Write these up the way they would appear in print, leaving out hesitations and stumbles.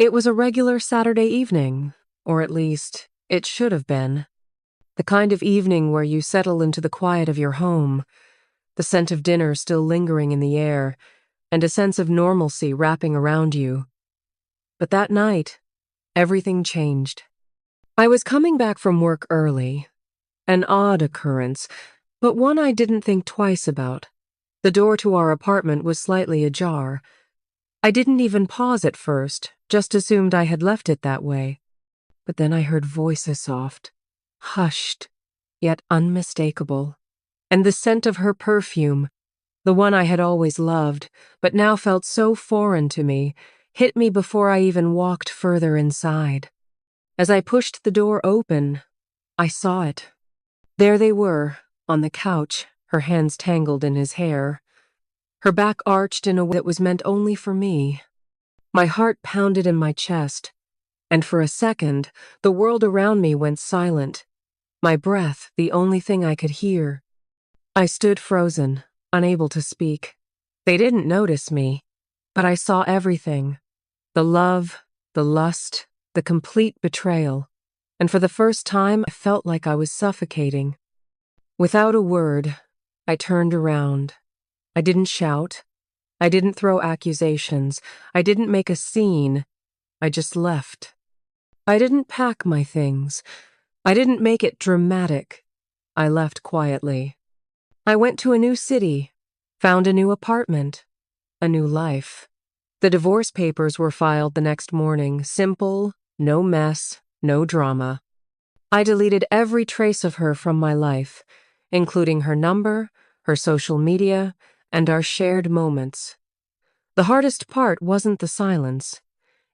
It was a regular Saturday evening, or at least, it should have been. The kind of evening where you settle into the quiet of your home, the scent of dinner still lingering in the air, and a sense of normalcy wrapping around you. But that night, everything changed. I was coming back from work early. An odd occurrence, but one I didn't think twice about. The door to our apartment was slightly ajar. I didn't even pause at first, just assumed I had left it that way. But then I heard voices soft, hushed, yet unmistakable, and the scent of her perfume, the one I had always loved, but now felt so foreign to me, hit me before I even walked further inside. As I pushed the door open, I saw it. There they were, on the couch, her hands tangled in his hair, her back arched in a way that was meant only for me. My heart pounded in my chest, and for a second, the world around me went silent, my breath the only thing I could hear. I stood frozen, unable to speak. They didn't notice me, but I saw everything. The love, the lust, the complete betrayal, and for the first time I felt like I was suffocating. Without a word, I turned around. I didn't shout. I didn't throw accusations. I didn't make a scene. I just left. I didn't pack my things. I didn't make it dramatic. I left quietly. I went to a new city, found a new apartment, a new life. The divorce papers were filed the next morning, simple, no mess, no drama. I deleted every trace of her from my life, including her number, her social media, and our shared moments. The hardest part wasn't the silence.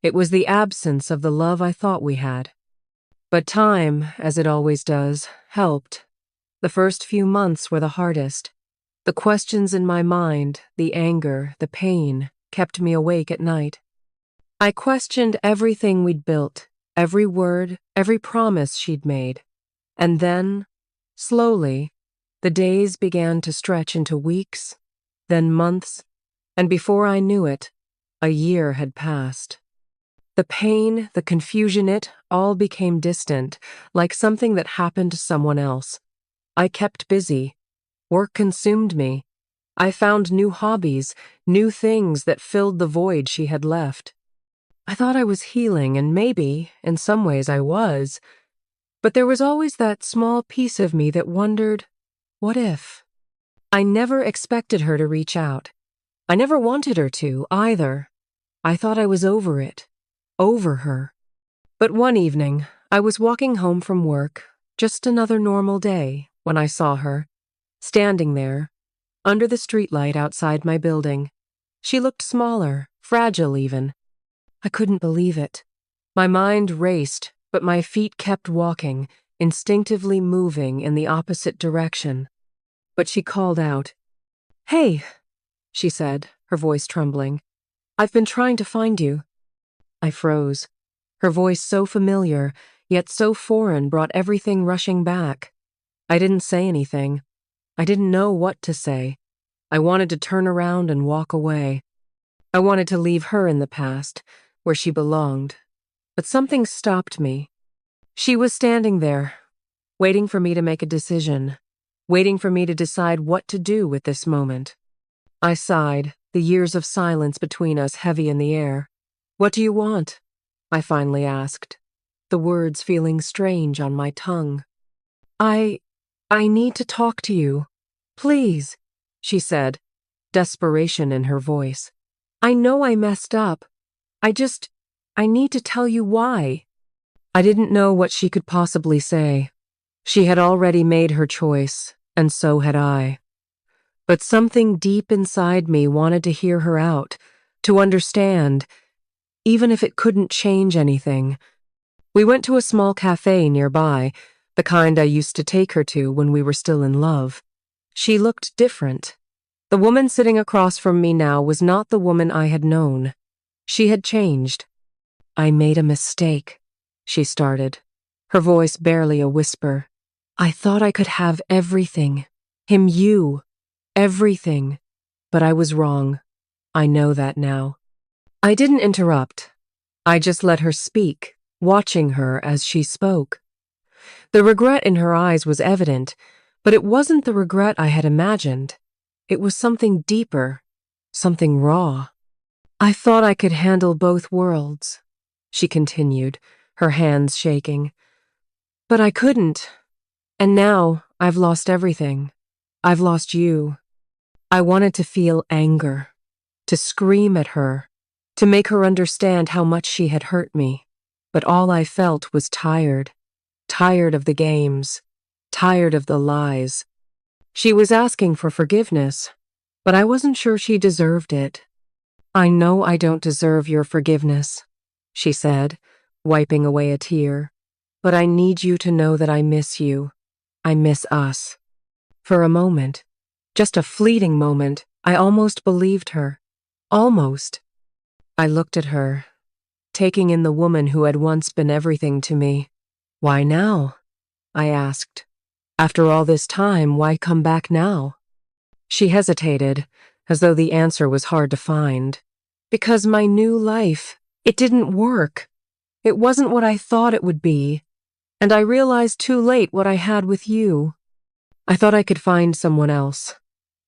It was the absence of the love I thought we had. But time, as it always does, helped. The first few months were the hardest. The questions in my mind, the anger, the pain, kept me awake at night. I questioned everything we'd built, every word, every promise she'd made. And then, slowly, the days began to stretch into weeks, then months, and before I knew it, a year had passed. The pain, the confusion, it all became distant, like something that happened to someone else. I kept busy. Work consumed me. I found new hobbies, new things that filled the void she had left. I thought I was healing, and maybe, in some ways, I was. But there was always that small piece of me that wondered, what if? I never expected her to reach out. I never wanted her to, either. I thought I was over it, over her. But one evening, I was walking home from work, just another normal day, when I saw her, standing there, under the streetlight outside my building. She looked smaller, fragile even. I couldn't believe it. My mind raced, but my feet kept walking, instinctively moving in the opposite direction. But she called out. "Hey," she said, her voice trembling. "I've been trying to find you." I froze. Her voice so familiar, yet so foreign, brought everything rushing back. I didn't say anything. I didn't know what to say. I wanted to turn around and walk away. I wanted to leave her in the past, where she belonged. But something stopped me. She was standing there, waiting for me to make a decision, waiting for me to decide what to do with this moment. I sighed, the years of silence between us heavy in the air. "What do you want?" I finally asked, the words feeling strange on my tongue. I need to talk to you. Please," she said, desperation in her voice. "I know I messed up. I need to tell you why." I didn't know what she could possibly say. She had already made her choice, and so had I. But something deep inside me wanted to hear her out, to understand, even if it couldn't change anything. We went to a small cafe nearby, the kind I used to take her to when we were still in love. She looked different. The woman sitting across from me now was not the woman I had known. She had changed. "I made a mistake," she started, her voice barely a whisper. "I thought I could have everything. You, everything. But I was wrong. I know that now." I didn't interrupt. I just let her speak, watching her as she spoke. The regret in her eyes was evident, but it wasn't the regret I had imagined. It was something deeper, something raw. I thought I could handle both worlds, she continued, her hands shaking. But I couldn't. And now I've lost everything. I've lost you. I wanted to feel anger, to scream at her, to make her understand how much she had hurt me. But all I felt was tired. Tired of the games. Tired of the lies. She was asking for forgiveness, but I wasn't sure she deserved it. I know I don't deserve your forgiveness, she said, wiping away a tear. But I need you to know that I miss you. I miss us. For a moment, just a fleeting moment, I almost believed her. Almost. I looked at her, taking in the woman who had once been everything to me. Why now? I asked. After all this time, why come back now? She hesitated, as though the answer was hard to find. Because my new life, it didn't work. It wasn't what I thought it would be. And I realized too late what I had with you. I thought I could find someone else,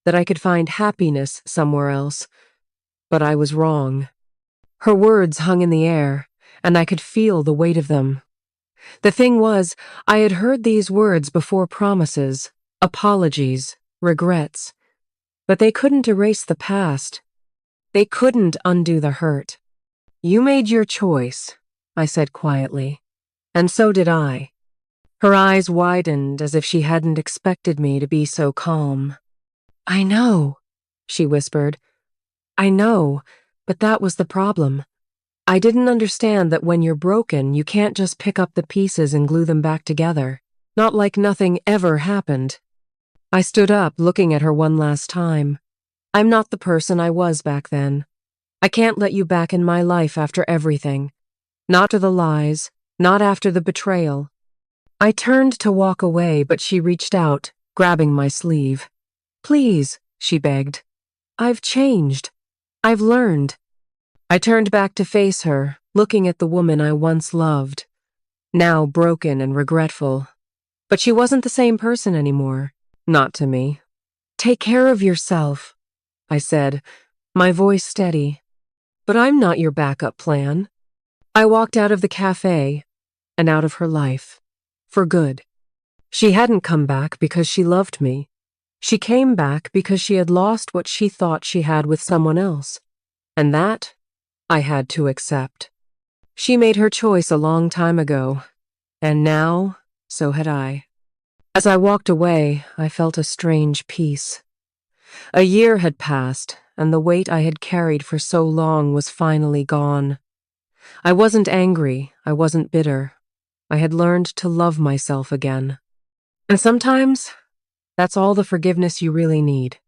that I could find happiness somewhere else. But I was wrong. Her words hung in the air, and I could feel the weight of them. The thing was, I had heard these words before promises, apologies, regrets. But they couldn't erase the past. They couldn't undo the hurt. You made your choice, I said quietly. And so did I. Her eyes widened as if she hadn't expected me to be so calm. I know, she whispered. I know, but that was the problem. I didn't understand that when you're broken, you can't just pick up the pieces and glue them back together. Not like nothing ever happened. I stood up, looking at her one last time. I'm not the person I was back then. I can't let you back in my life after everything. Not after the lies, not after the betrayal. I turned to walk away, but she reached out, grabbing my sleeve. Please, she begged. I've changed. I've learned. I turned back to face her, looking at the woman I once loved, now broken and regretful. But she wasn't the same person anymore. Not to me. Take care of yourself, I said, my voice steady. But I'm not your backup plan. I walked out of the cafe and out of her life. For good. She hadn't come back because she loved me. She came back because she had lost what she thought she had with someone else. And that I had to accept. She made her choice a long time ago. And now, so had I. As I walked away, I felt a strange peace. A year had passed, and the weight I had carried for so long was finally gone. I wasn't angry, I wasn't bitter. I had learned to love myself again. And sometimes, that's all the forgiveness you really need.